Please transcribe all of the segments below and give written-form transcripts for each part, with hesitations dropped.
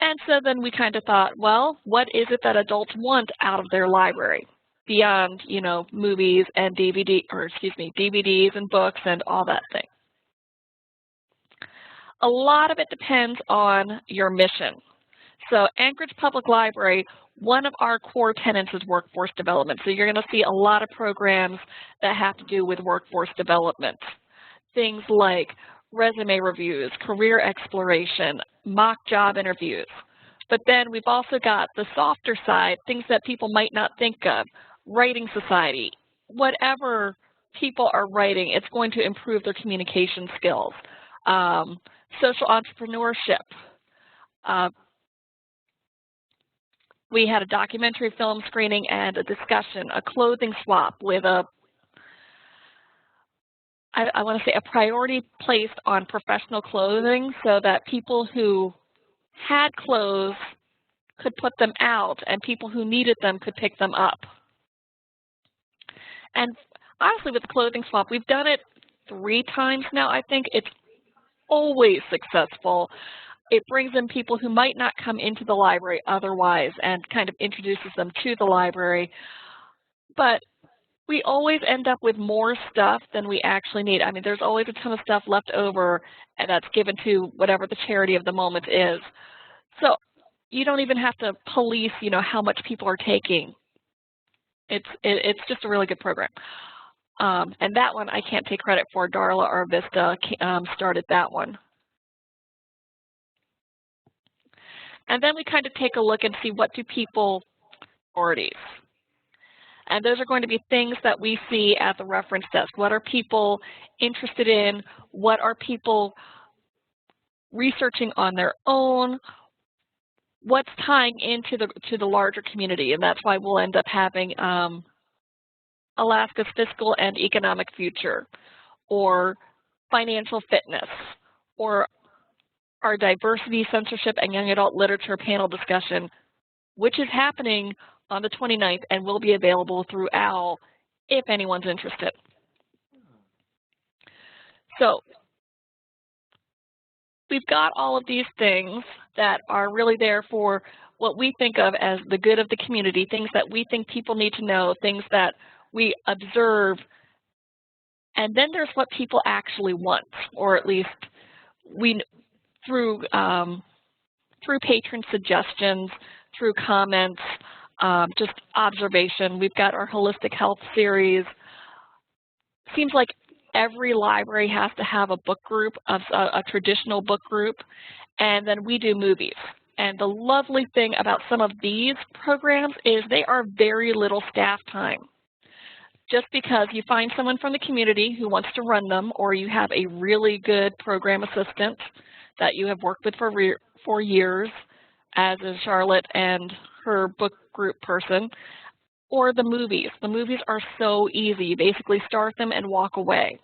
And so then we kind of thought, well, what is it that adults want out of their library beyond, you know, movies and DVDs and books and all that thing? A lot of it depends on your mission. So Anchorage Public Library, one of our core tenets is workforce development. So you're going to see a lot of programs that have to do with workforce development. Things like resume reviews, career exploration, mock job interviews. But then we've also got the softer side, things that people might not think of, writing society. Whatever people are writing, it's going to improve their communication skills. Social entrepreneurship. We had a documentary film screening and a discussion, a clothing swap with I want to say a priority placed on professional clothing so that people who had clothes could put them out and people who needed them could pick them up. And honestly, with the clothing swap, we've done it 3 times now, I think. It's always successful. It brings in people who might not come into the library otherwise and kind of introduces them to the library. But we always end up with more stuff than we actually need. I mean, there's always a ton of stuff left over and that's given to whatever the charity of the moment is. So you don't even have to police, you know, how much people are taking. It's just a really good program. And that one I can't take credit for. Darla or Vista started that one. And then we kind of take a look and see what do people priorities. And those are going to be things that we see at the reference desk. What are people interested in? What are people researching on their own? What's tying into the larger community? And that's why we'll end up having Alaska's fiscal and economic future, or financial fitness, or our diversity, censorship, and young adult literature panel discussion, which is happening on the 29th and will be available through OWL if anyone's interested. So we've got all of these things that are really there for what we think of as the good of the community, things that we think people need to know, things that we observe, and then there's what people actually want, or at least we through patron suggestions, through comments, just observation. We've got our holistic health series. Seems like every library has to have a book group, a traditional book group, and then we do movies. And the lovely thing about some of these programs is they are very little staff time. Just because you find someone from the community who wants to run them, or you have a really good program assistant that you have worked with for years, as is Charlotte and her book group person, or the movies. The movies are so easy. You basically start them and walk away.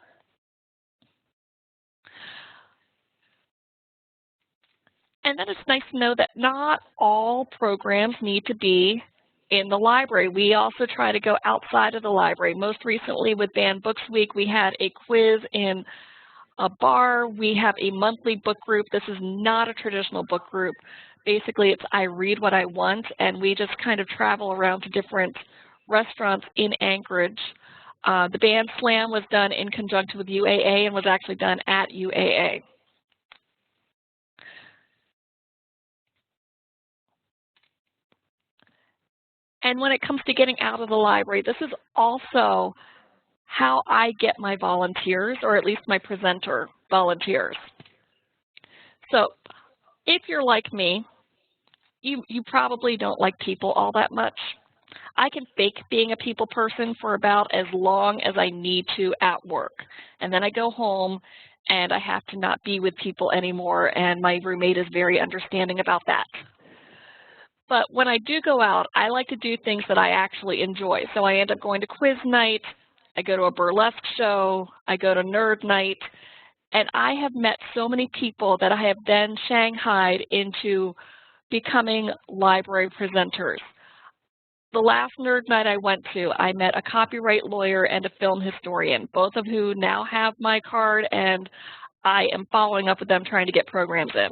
And then it's nice to know that not all programs need to be in the library. We also try to go outside of the library. Most recently with Banned Books Week, we had a quiz in a bar. We have a monthly book group. This is not a traditional book group. Basically, it's I read what I want, and we just kind of travel around to different restaurants in Anchorage. The Band Slam was done in conjunction with UAA and was actually done at UAA. And when it comes to getting out of the library, this is also how I get my volunteers, or at least my presenter volunteers. So if you're like me, you probably don't like people all that much. I can fake being a people person for about as long as I need to at work. And then I go home and I have to not be with people anymore, and my roommate is very understanding about that. But when I do go out, I like to do things that I actually enjoy. So I end up going to quiz night, I go to a burlesque show, I go to nerd night, and I have met so many people that I have then shanghaied into becoming library presenters. The last nerd night I went to, I met a copyright lawyer and a film historian, both of who now have my card, and I am following up with them trying to get programs in.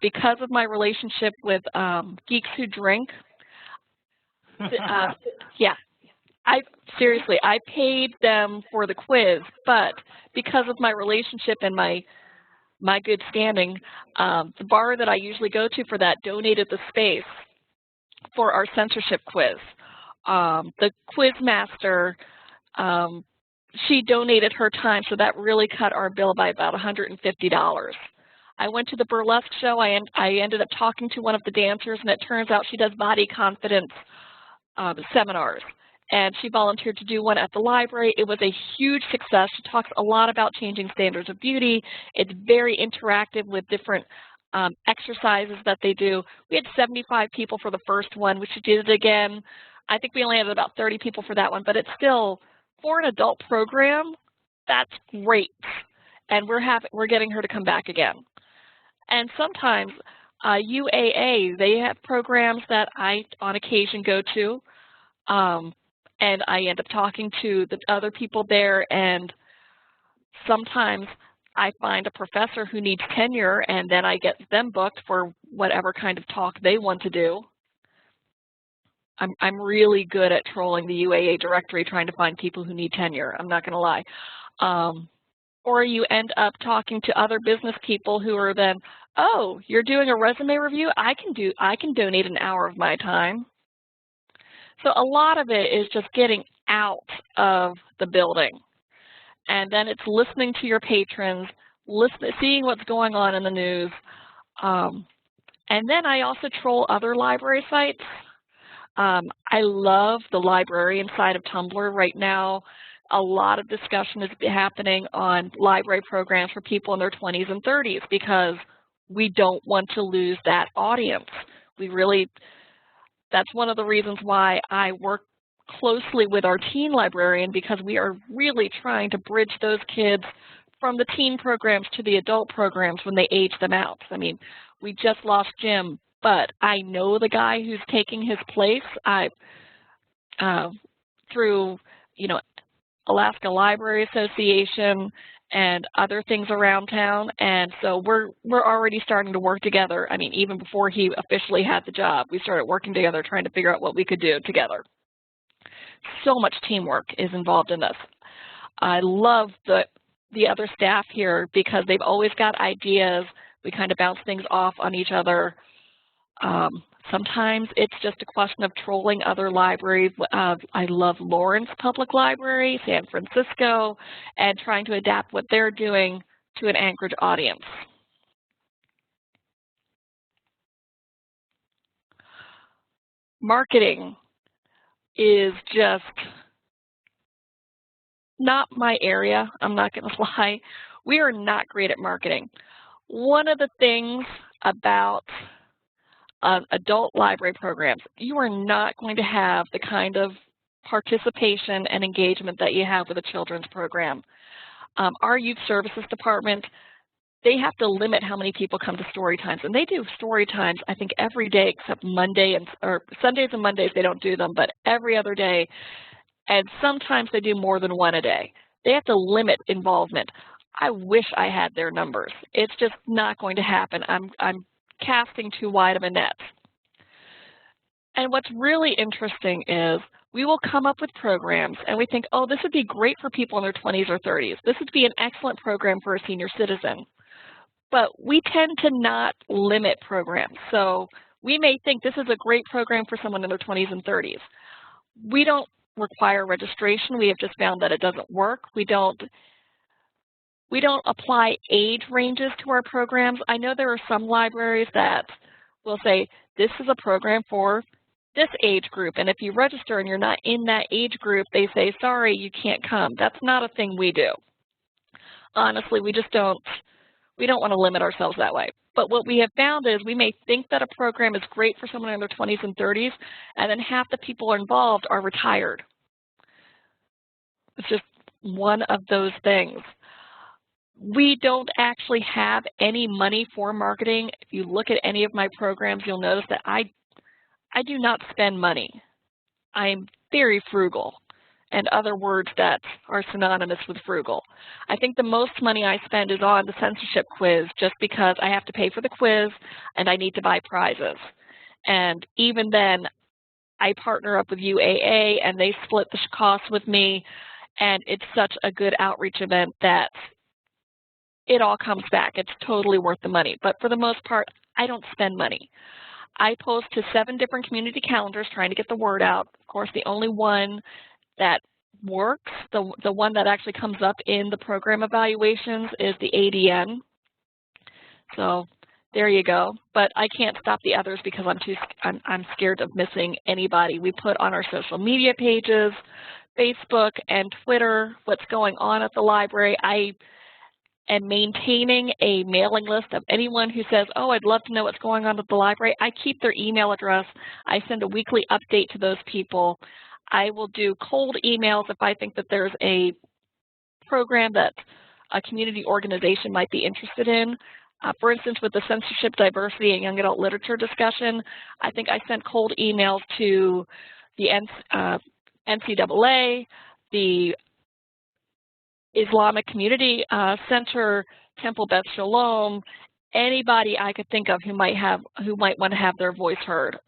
Because of my relationship with Geeks Who Drink, yeah, seriously, I paid them for the quiz, but because of my relationship and my good standing, the bar that I usually go to for that donated the space for our censorship quiz. The quiz master, she donated her time, so that really cut our bill by about $150. I went to the burlesque show. I ended up talking to one of the dancers, and it turns out she does body confidence seminars. And she volunteered to do one at the library. It was a huge success. She talks a lot about changing standards of beauty. It's very interactive with different exercises that they do. We had 75 people for the first one. We should do it again. I think we only had about 30 people for that one, but it's still, for an adult program, that's great. And we're getting her to come back again. And sometimes UAA, they have programs that I, on occasion, go to. And I end up talking to the other people there, and sometimes I find a professor who needs tenure, and then I get them booked for whatever kind of talk they want to do. I'm really good at trolling the UAA directory trying to find people who need tenure, I'm not going to lie. Or you end up talking to other business people who are then, oh, you're doing a resume review? I can donate an hour of my time. So a lot of it is just getting out of the building. And then it's listening to your patrons, seeing what's going on in the news. And then I also troll other library sites. I love the Librarian side of Tumblr right now. A lot of discussion is happening on library programs for people in their 20s and 30s because we don't want to lose that audience. That's one of the reasons why I work closely with our teen librarian, because we are really trying to bridge those kids from the teen programs to the adult programs when they age them out. I mean, we just lost Jim, but I know the guy who's taking his place. Through, Alaska Library Association and other things around town, and so we're already starting to work together. I mean, even before he officially had the job, we started working together trying to figure out what we could do together. So much teamwork is involved in this. I love the other staff here because they've always got ideas. We kind of bounce things off on each other. Sometimes it's just a question of trolling other libraries. I love Lawrence Public Library, San Francisco, and trying to adapt what they're doing to an Anchorage audience. Marketing is just not my area, I'm not going to lie. We are not great at marketing. One of the things about adult library programs, you are not going to have the kind of participation and engagement that you have with a children's program. Our youth services department, they have to limit how many people come to story times, and they do story times I think every day except or Sundays and Mondays they don't do them, but every other day, and sometimes they do more than one a day. They have to limit involvement. I wish I had their numbers. It's just not going to happen. I'm casting too wide of a net. And what's really interesting is we will come up with programs and we think, oh, this would be great for people in their 20s or 30s. This would be an excellent program for a senior citizen. But we tend to not limit programs. So we may think this is a great program for someone in their 20s and 30s. We don't require registration. We have just found that it doesn't work. We don't apply age ranges to our programs. I know there are some libraries that will say, this is a program for this age group, and if you register and you're not in that age group, they say, sorry, you can't come. That's not a thing we do. Honestly, we don't want to limit ourselves that way. But what we have found is we may think that a program is great for someone in their 20s and 30s, and then half the people involved are retired. It's just one of those things. We don't actually have any money for marketing. If you look at any of my programs, you'll notice that I do not spend money. I am very frugal. and other words that are synonymous with frugal. I think the most money I spend is on the censorship quiz, just because I have to pay for the quiz and I need to buy prizes. And even then, I partner up with UAA and they split the costs with me, and it's such a good outreach event that it all comes back. It's totally worth the money. But for the most part, I don't spend money. I post to 7 different community calendars trying to get the word out. Of course, the only one that works, the one that actually comes up in the program evaluations, is the ADN. So there you go. But I can't stop the others because I'm scared of missing anybody. We put on our social media pages, Facebook and Twitter, what's going on at the library. I am maintaining a mailing list of anyone who says, oh, I'd love to know what's going on at the library. I keep their email address. I send a weekly update to those people. I will do cold emails if I think that there's a program that a community organization might be interested in. For instance, with the censorship, diversity, and young adult literature discussion, I think I sent cold emails to the NCAA, the Islamic Community Center, Temple Beth Shalom, anybody I could think of who might want to have their voice heard.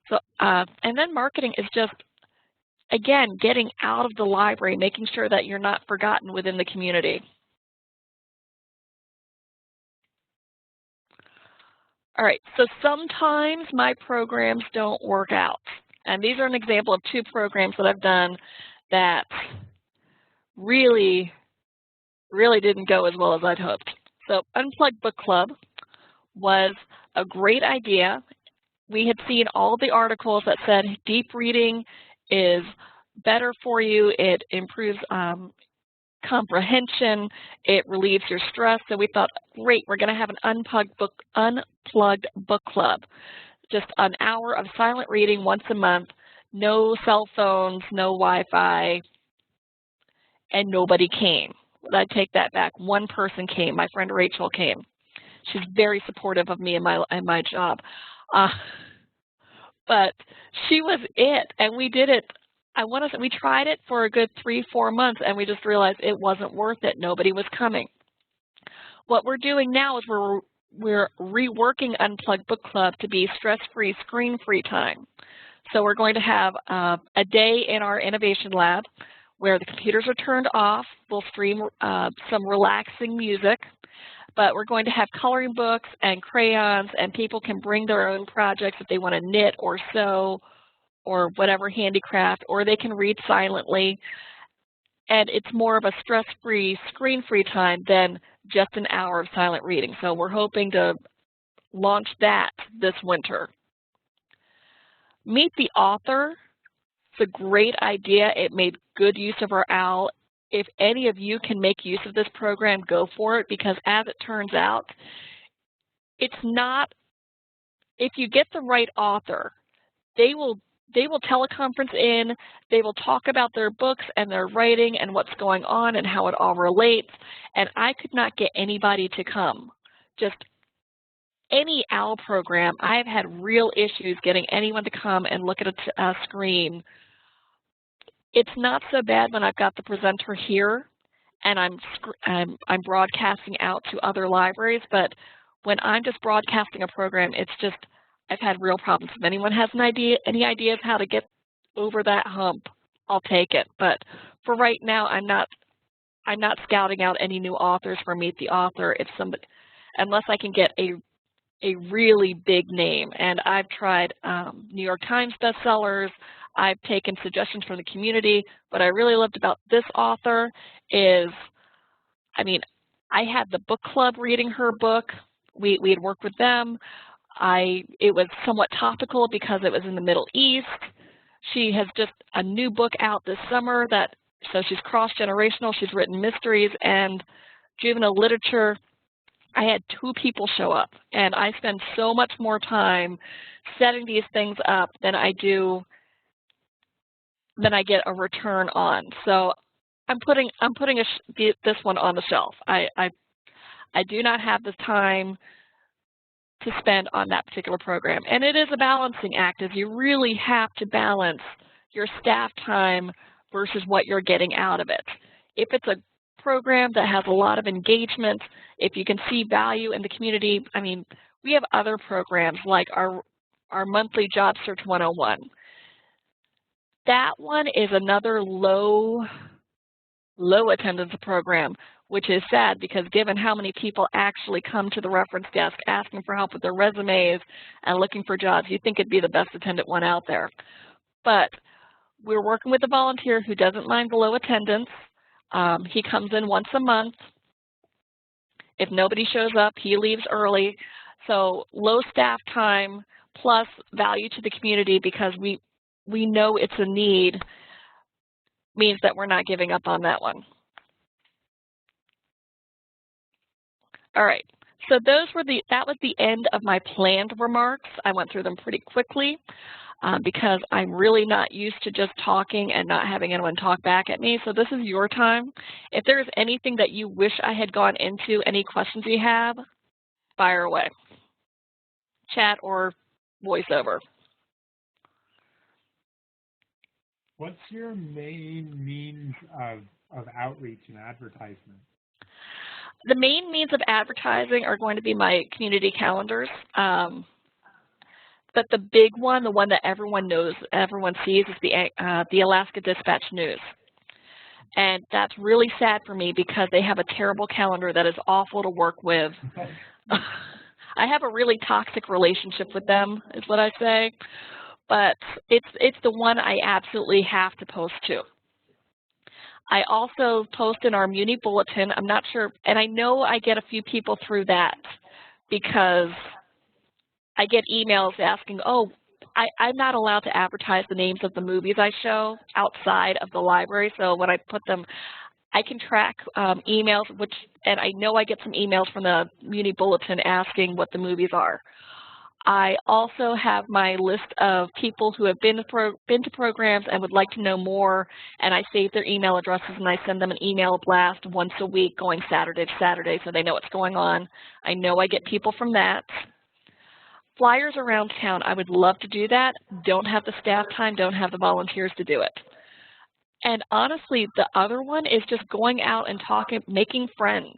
So, and then marketing is just, again, getting out of the library, making sure that you're not forgotten within the community. All right, so sometimes my programs don't work out. And these are an example of 2 programs that I've done that really didn't go as well as I'd hoped. So Unplugged Book Club was a great idea. We had seen all the articles that said deep reading is better for you. It improves comprehension. It relieves your stress. So we thought, great, we're going to have an unplugged book club. Just an hour of silent reading once a month, no cell phones, no Wi-Fi, and nobody came. I take that back. One person came. My friend Rachel came. She's very supportive of me and my job. But she was it, and we did it. We tried it for a good 3-4 months, and we just realized it wasn't worth it. Nobody was coming. What we're doing now is we're reworking Unplugged Book Club to be stress-free, screen-free time. So we're going to have a day in our innovation lab where the computers are turned off. We'll stream some relaxing music, but we're going to have coloring books and crayons, and people can bring their own projects if they want to knit or sew or whatever handicraft, or they can read silently. And it's more of a stress-free, screen-free time than just an hour of silent reading. So we're hoping to launch that this winter. Meet the Author. It's a great idea. It made good use of our OWL. If any of you can make use of this program, go for it, because as it turns out, it's not, if you get the right author, they will teleconference in, they will talk about their books and their writing and what's going on and how it all relates, and I could not get anybody to come. Just any OWL program, I've had real issues getting anyone to come and look at a screen. It's not so bad when I've got the presenter here and I'm broadcasting out to other libraries, but when I'm just broadcasting a program, it's just, I've had real problems. If anyone has any ideas how to get over that hump, I'll take it. But for right now, I'm not scouting out any new authors for Meet the Author. If somebody, unless I can get a really big name. And I've tried New York Times bestsellers. I've taken suggestions from the community. What I really loved about this author is, I mean, I had the book club reading her book. We had worked with them. It was somewhat topical because it was in the Middle East. She has just a new book out this summer so she's cross-generational. She's written mysteries and juvenile literature. I had 2 people show up, and I spend so much more time setting these things up than I get a return on. So I'm putting this one on the shelf. I do not have the time to spend on that particular program. And it is a balancing act, as you really have to balance your staff time versus what you're getting out of it. If it's a program that has a lot of engagement, if you can see value in the community, I mean, we have other programs like our monthly Job Search 101. That one is another low attendance program, which is sad because given how many people actually come to the reference desk asking for help with their resumes and looking for jobs, you'd think it'd be the best attended one out there. But we're working with a volunteer who doesn't mind the low attendance. He comes in once a month. If nobody shows up, he leaves early. So low staff time plus value to the community because we know it's a need means that we're not giving up on that one. All right, so that was the end of my planned remarks. I went through them pretty quickly because I'm really not used to just talking and not having anyone talk back at me. So this is your time. If there's anything that you wish I had gone into, any questions you have, fire away. Chat or voiceover. What's your main means of outreach and advertisement? The main means of advertising are going to be my community calendars. But the big one, the one that everyone knows, everyone sees, is the Alaska Dispatch News. And that's really sad for me because they have a terrible calendar that is awful to work with. I have a really toxic relationship with them, is what I say. But it's the one I absolutely have to post to. I also post in our Muni Bulletin. I'm not sure, and I know I get a few people through that because I get emails asking, oh, I'm not allowed to advertise the names of the movies I show outside of the library. So when I put them, I can track emails, and I know I get some emails from the Muni Bulletin asking what the movies are. I also have my list of people who have been to programs and would like to know more, and I save their email addresses and I send them an email blast once a week going Saturday to Saturday so they know what's going on. I know I get people from that. Flyers around town, I would love to do that. Don't have the staff time, don't have the volunteers to do it. And honestly, the other one is just going out and talking, making friends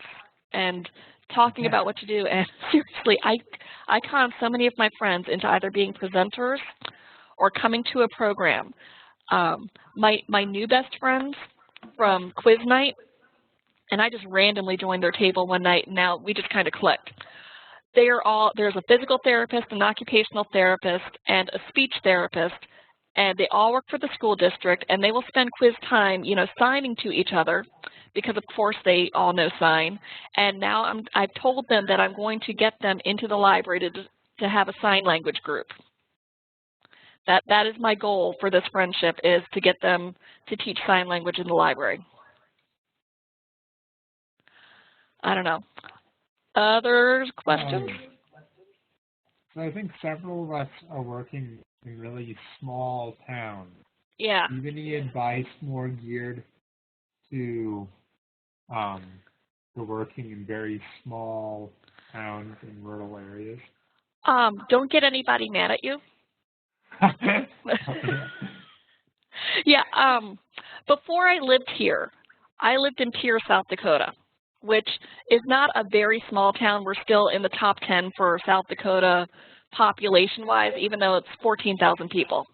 and talking about what to do. And seriously, I con so many of my friends into either being presenters or coming to a program. My new best friends from quiz night, and I just randomly joined their table one night, and now we just kind of clicked. There's a physical therapist, an occupational therapist, and a speech therapist, and they all work for the school district, and they will spend quiz time, signing to each other, because of course they all know sign. And now I've told them that I'm going to get them into the library to have a sign language group. That is my goal for this friendship, is to get them to teach sign language in the library. I don't know. Other questions? So I think several of us are working in really small towns. Yeah. Do you have any advice more geared to working in very small towns and rural areas? Don't get anybody mad at you. Yeah. Before I lived here, I lived in Pierre, South Dakota, which is not a very small town. We're still in the top 10 for South Dakota population-wise, even though it's 14,000 people.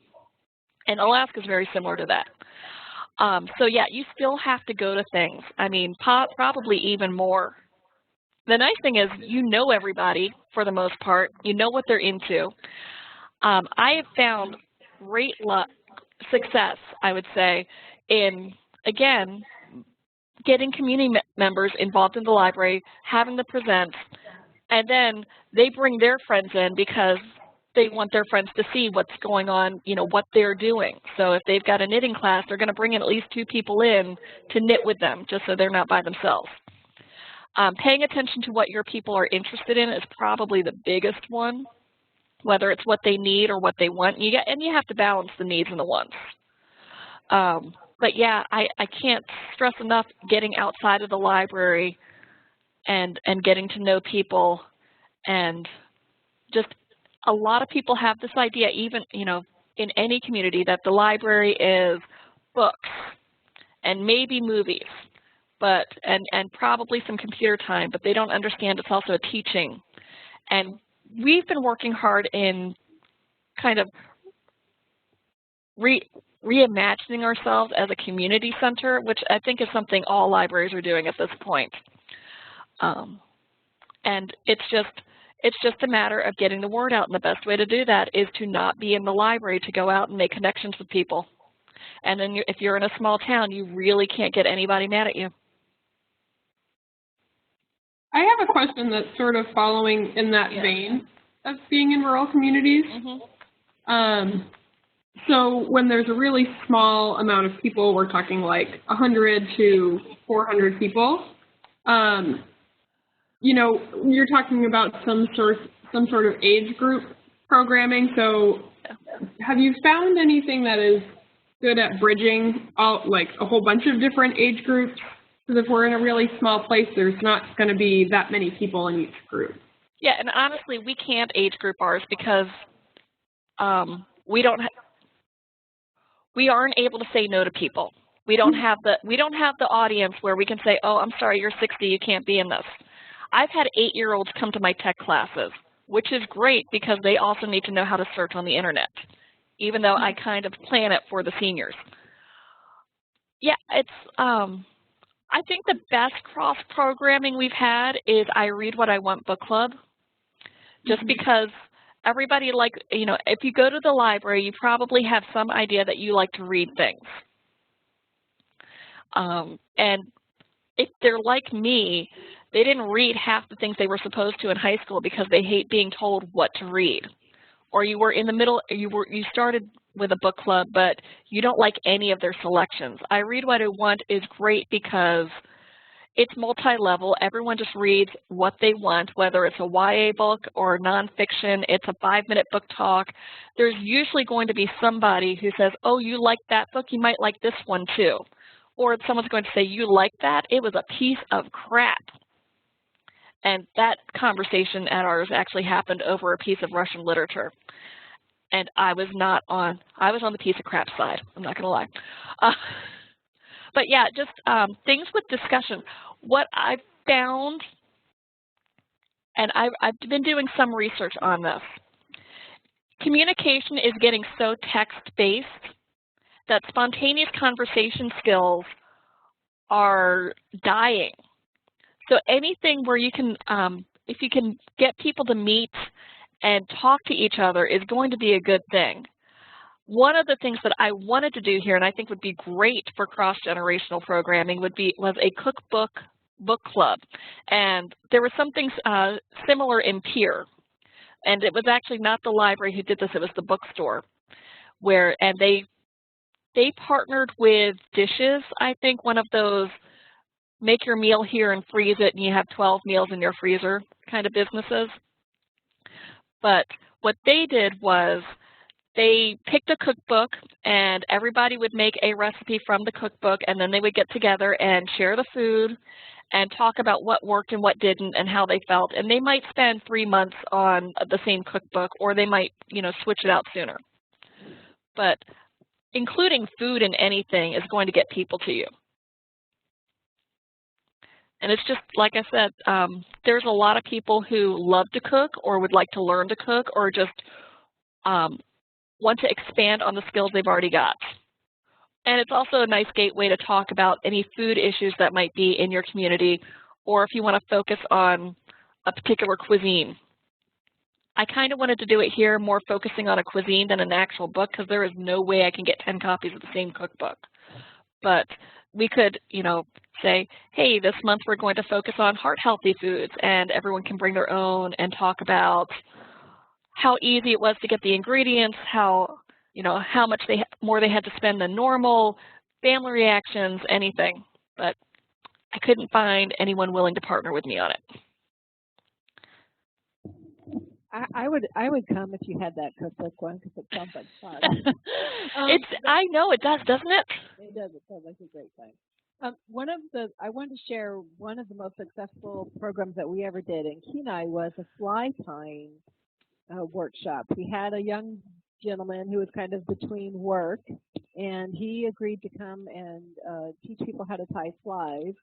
And Alaska is very similar to that. So yeah, you still have to go to things. I mean, probably even more. The nice thing is you know everybody for the most part. You know what they're into. I have found great success, I would say, in, again, getting community members involved in the library, having them present, and then they bring their friends in because they want their friends to see what's going on, what they're doing. So if they've got a knitting class, they're going to bring in at least 2 people in to knit with them, just so they're not by themselves. Paying attention to what your people are interested in is probably the biggest one, whether it's what they need or what they want. And you have to balance the needs and the wants. But yeah, I can't stress enough getting outside of the library and getting to know people. And just a lot of people have this idea, even, in any community that the library is books and maybe movies, but and probably some computer time, but they don't understand it's also a teaching. And we've been working hard in kind of reimagining ourselves as a community center, which I think is something all libraries are doing at this point. And it's just a matter of getting the word out, and the best way to do that is to not be in the library, to go out and make connections with people. And then if you're in a small town, you really can't get anybody mad at you. I have a question that's sort of following in that vein of being in rural communities. So when there's a really small amount of people, we're talking like 100 to 400 people, you know, you're talking about some sort of age group programming. So have you found anything that is good at bridging like a whole bunch of different age groups? Because if we're in a really small place, there's not going to be that many people in each group. Yeah, and honestly, we can't age group ours because we aren't able to say no to people. We don't have the audience where we can say, oh, I'm sorry, you're 60, you can't be in this. I've had 8-year-olds come to my tech classes, which is great because they also need to know how to search on the internet, even though I kind of plan it for the seniors. Yeah, it's I think the best cross-programming we've had is I Read What I Want book club, just because everybody, like, you know, if you go to the library, you probably have some idea that you like to read things. And if they're like me, they didn't read half the things they were supposed to in high school because they hate being told what to read. Or you were in the middle, you started with a book club, but you don't like any of their selections. I Read What I Want is great because it's multi-level. Everyone just reads what they want, whether it's a YA book or nonfiction. It's a 5-minute book talk. There's usually going to be somebody who says, oh, you like that book? You might like this one too. Or someone's going to say, you like that? It was a piece of crap. And that conversation at ours actually happened over a piece of Russian literature. And I was on the piece of crap side, I'm not going to lie. But yeah, just things with discussion. What I've found, and I've been doing some research on this, communication is getting so text-based that spontaneous conversation skills are dying. So anything where you can, if you can get people to meet and talk to each other is going to be a good thing. One of the things that I wanted to do here, and I think would be great for cross-generational programming, was a cookbook book club. And there were some things similar in Peer. And it was actually not the library who did this, it was the bookstore. And they partnered with Dishes, I think, one of those make your meal here and freeze it and you have 12 meals in your freezer kind of businesses. But what they did was they picked a cookbook and everybody would make a recipe from the cookbook, and then they would get together and share the food and talk about what worked and what didn't and how they felt. And they might spend 3 months on the same cookbook, or they might, you know, switch it out sooner. But including food in anything is going to get people to you. And it's just, like I said, there's a lot of people who love to cook or would like to learn to cook or just want to expand on the skills they've already got. And it's also a nice gateway to talk about any food issues that might be in your community, or if you want to focus on a particular cuisine. I kind of wanted to do it here more focusing on a cuisine than an actual book, because there is no way I can get 10 copies of the same cookbook. But we could, you know, say, hey, this month we're going to focus on heart-healthy foods, and everyone can bring their own and talk about how easy it was to get the ingredients, how, you know, how much more they had to spend than normal, family reactions, anything. But I couldn't find anyone willing to partner with me on it. I would come if you had that cookbook one, because it sounds like fun. I know it does, doesn't it? It does. It sounds like a great thing. I wanted to share one of the most successful programs that we ever did in Kenai was a fly tying workshop. We had a young gentleman who was kind of between work, and he agreed to come and teach people how to tie flies.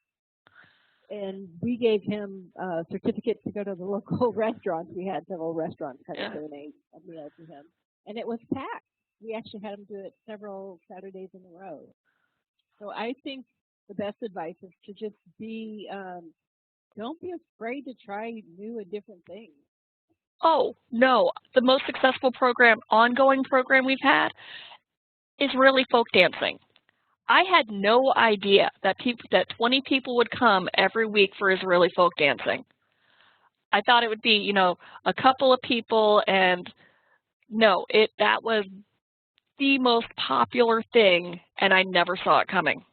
And we gave him a certificate to go to the local restaurants. We had several restaurants kind of donate a meal to him. And it was packed. We actually had him do it several Saturdays in a row. So I think the best advice is to just be, don't be afraid to try new and different things. Oh, no. The most successful ongoing program we've had is really folk dancing. I had no idea that 20 people would come every week for Israeli folk dancing. I thought it would be, you know, a couple of people, and no, that was the most popular thing, and I never saw it coming.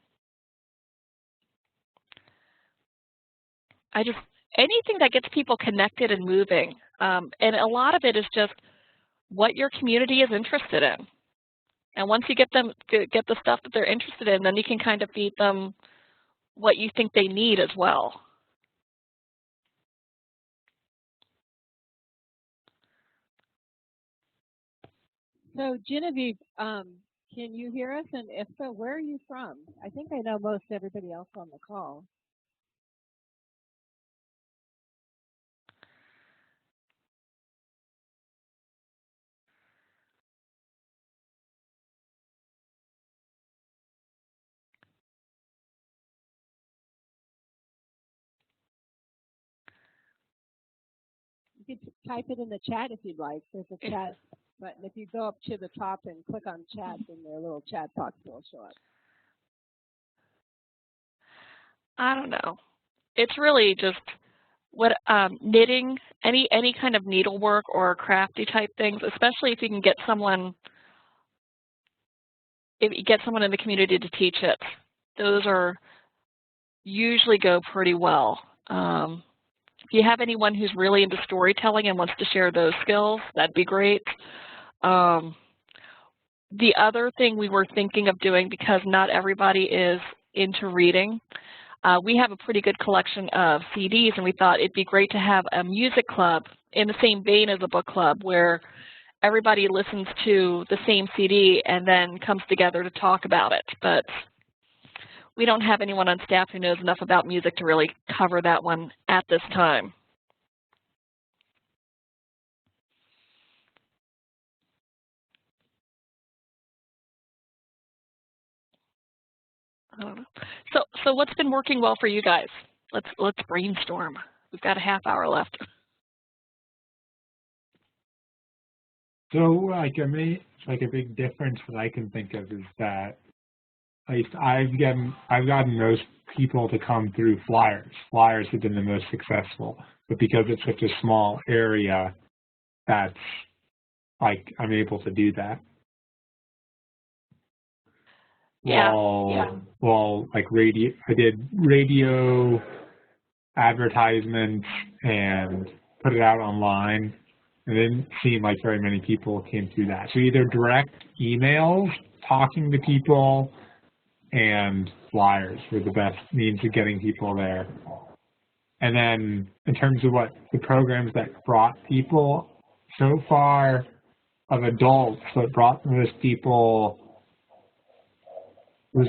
Anything that gets people connected and moving, and a lot of it is just what your community is interested in. And once you get the stuff that they're interested in, then you can kind of feed them what you think they need as well. So Genevieve, can you hear us? And if so, where are you from? I think I know most everybody else on the call. You could type it in the chat if you'd like. There's a chat button. If you go up to the top and click on chat, then their little chat box will show up. I don't know. It's really just what knitting, any kind of needlework or crafty type things, especially if you can get someone, if you get someone in the community to teach it. Those are usually go pretty well. If you have anyone who's really into storytelling and wants to share those skills, that'd be great. The other thing we were thinking of doing, because not everybody is into reading, we have a pretty good collection of CDs, and we thought it'd be great to have a music club in the same vein as a book club where everybody listens to the same CD and then comes together to talk about it. But we don't have anyone on staff who knows enough about music to really cover that one at this time. So what's been working well for you guys? Let's brainstorm. We've got a half hour left. So like a big difference that I can think of is that at least I've gotten most people to come through flyers. Flyers have been the most successful, but because it's such a small area, that's like I'm able to do that. Yeah. Well, like I did radio advertisements and put it out online. It didn't seem like very many people came through that. So either direct emails, talking to people, and flyers were the best means of getting people there. And then in terms of what the programs that brought people, so far of adults, what brought most people was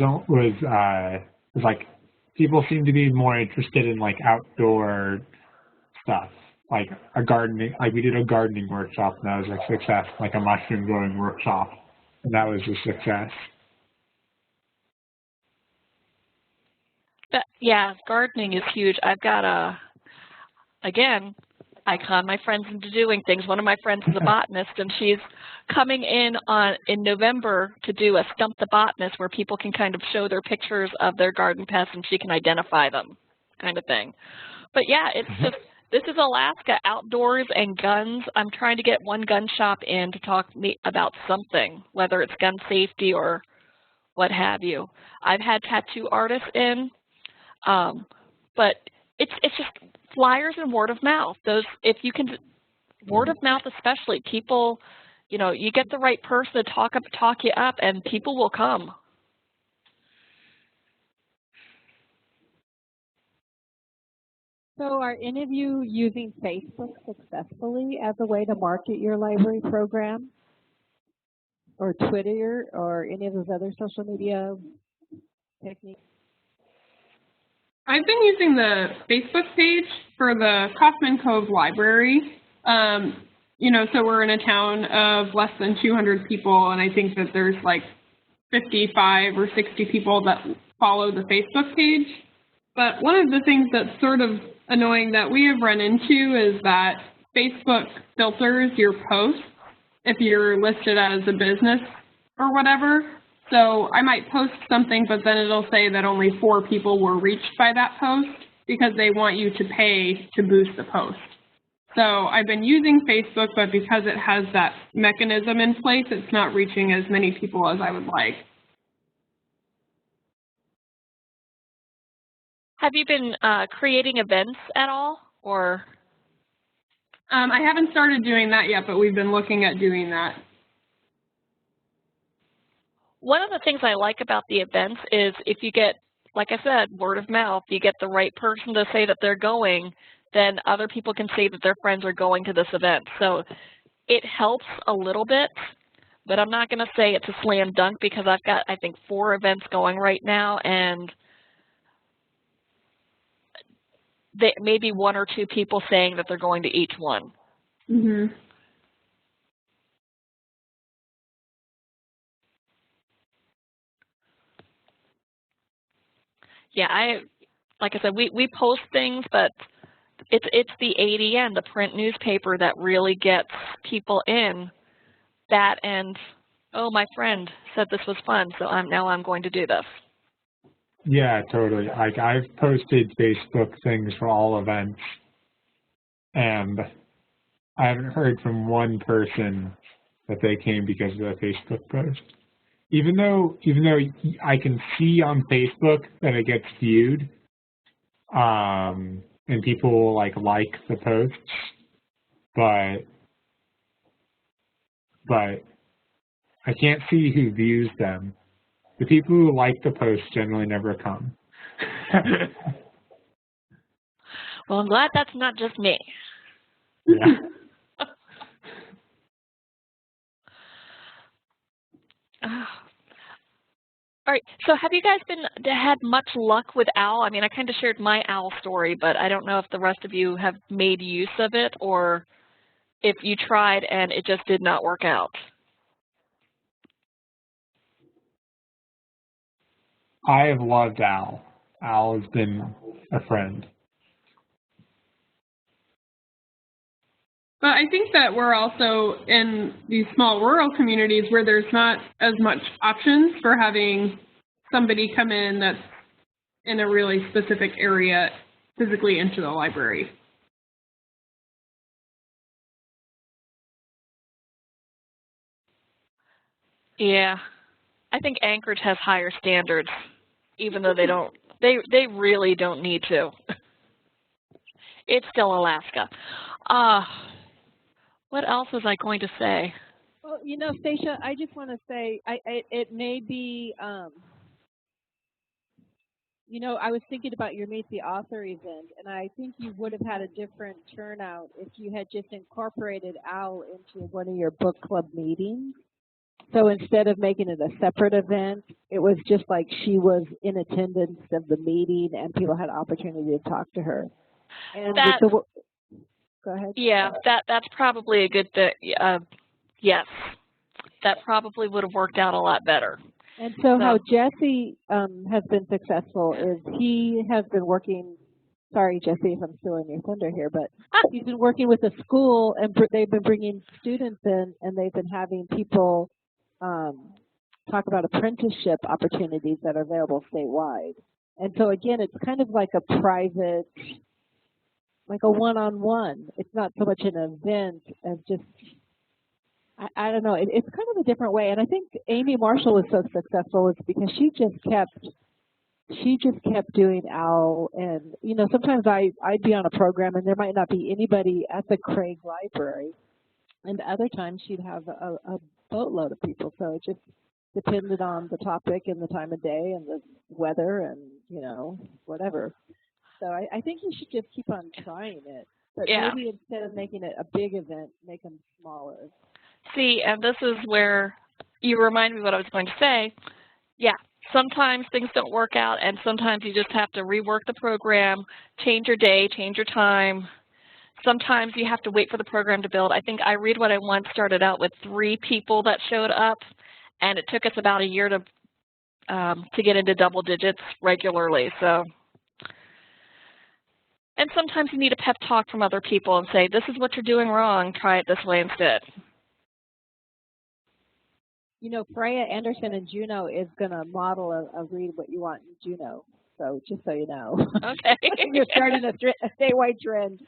like people seem to be more interested in like outdoor stuff, like a gardening. Like we did a gardening workshop, and that was a success. Like a mushroom growing workshop, and that was a success. Yeah, gardening is huge. I've got again, I con my friends into doing things. One of my friends is a botanist, and she's coming in November to do a Stump the Botanist where people can kind of show their pictures of their garden pests and she can identify them, kind of thing. But yeah, it's just, this is Alaska, outdoors and guns. I'm trying to get one gun shop in to talk to me about something, whether it's gun safety or what have you. I've had tattoo artists in, but it's just flyers and word of mouth. Those, if you can, word of mouth especially, people, you know, you get the right person to talk you up, and people will come. So are any of you using Facebook successfully as a way to market your library program? or Twitter or any of those other social media techniques? I've been using the Facebook page for the Kaufman Cove Library. You know, so we're in a town of less than 200 people, and I think that there's like 55 or 60 people that follow the Facebook page. But one of the things that's sort of annoying that we have run into is that Facebook filters your posts if you're listed as a business or whatever. So I might post something, but then it'll say that only 4 people were reached by that post because they want you to pay to boost the post. So I've been using Facebook, but because it has that mechanism in place, it's not reaching as many people as I would like. Have you been creating events at all, or? I haven't started doing that yet, but we've been looking at doing that. One of the things I like about the events is if you get, like I said, word of mouth, you get the right person to say that they're going, then other people can say that their friends are going to this event. So it helps a little bit, but I'm not going to say it's a slam dunk because I've got, I think, 4 events going right now, and maybe 1 or 2 people saying that they're going to each one. Mm-hmm. Yeah, like I said, we post things, but it's the ADN, the print newspaper, that really gets people in. That and, oh, my friend said this was fun, so now I'm going to do this. Yeah, totally. Like, I've posted Facebook things for all events, and I haven't heard from one person that they came because of the Facebook post. Even though I can see on Facebook that it gets viewed, and people will like the posts, but I can't see who views them. The people who like the post generally never come. Well, I'm glad that's not just me. Yeah. All right, so have you guys had much luck with OWL? I mean, I kind of shared my OWL story, but I don't know if the rest of you have made use of it or if you tried and it just did not work out. I have loved OWL. OWL has been a friend. But I think that we're also in these small rural communities where there's not as much options for having somebody come in that's in a really specific area physically into the library. Yeah, I think Anchorage has higher standards, even though they really don't need to. It's still Alaska. What else was I going to say? Well, you know, Stacia, I just want to say, it may be, you know, I was thinking about your Meet the Author event, and I think you would have had a different turnout if you had just incorporated OWL into one of your book club meetings. So instead of making it a separate event, it was just like she was in attendance of the meeting, and people had opportunity to talk to her. And go ahead. Yeah, that's probably a good thing. Yes, that probably would have worked out a lot better. And so how Jesse has been successful is he has been working, sorry, Jesse, if I'm stealing your thunder here, but he's been working with a school, and they've been bringing students in, and they've been having people talk about apprenticeship opportunities that are available statewide. And so, again, it's kind of like a private, like a one-on-one. It's not so much an event as just, I don't know, it's kind of a different way. And I think Amy Marshall was so successful is because she just kept doing OWL. And, you know, sometimes I'd be on a program and there might not be anybody at the Craig Library. And other times she'd have a boatload of people. So it just depended on the topic and the time of day and the weather and, you know, whatever. So I think you should just keep on trying it. But maybe instead of making it a big event, make them smaller. See, and this is where you remind me what I was going to say. Yeah, sometimes things don't work out, and sometimes you just have to rework the program, change your day, change your time. Sometimes you have to wait for the program to build. I think I Read What I Want started out with 3 people that showed up, and it took us about a year to get into double digits regularly. So, and sometimes you need a pep talk from other people and say, this is what you're doing wrong, try it this way instead. You know, Freya Anderson in Juneau is going to model a Read What You Want in Juneau. So just so you know. Okay. You're starting a statewide trend.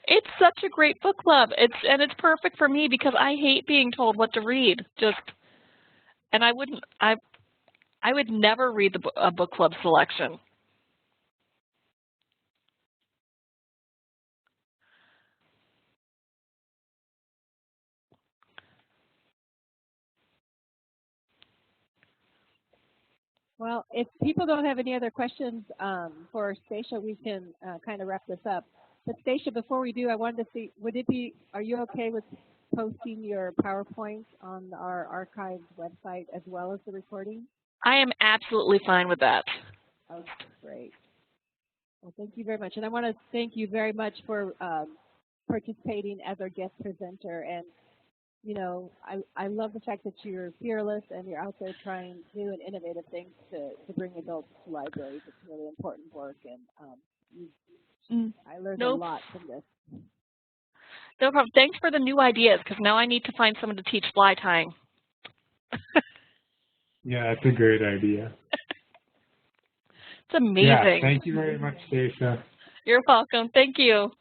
It's such a great book club. It's perfect for me because I hate being told what to read. And I would never read a book club selection. Well, if people don't have any other questions for Stacia, we can kind of wrap this up. But Stacia, before we do, I wanted to see, are you okay with posting your PowerPoint on our archived website as well as the recording? I am absolutely fine with that. Okay, great. Well, thank you very much. And I want to thank you very much for participating as our guest presenter. And, you know, I love the fact that you're fearless and you're out there trying new and innovative things to bring adults to libraries. It's really important work. And I learned a lot from this. No problem. Thanks for the new ideas, because now I need to find someone to teach fly tying. Yeah, that's a great idea. It's amazing. Yeah, thank you very much, Stacia. You're welcome. Thank you.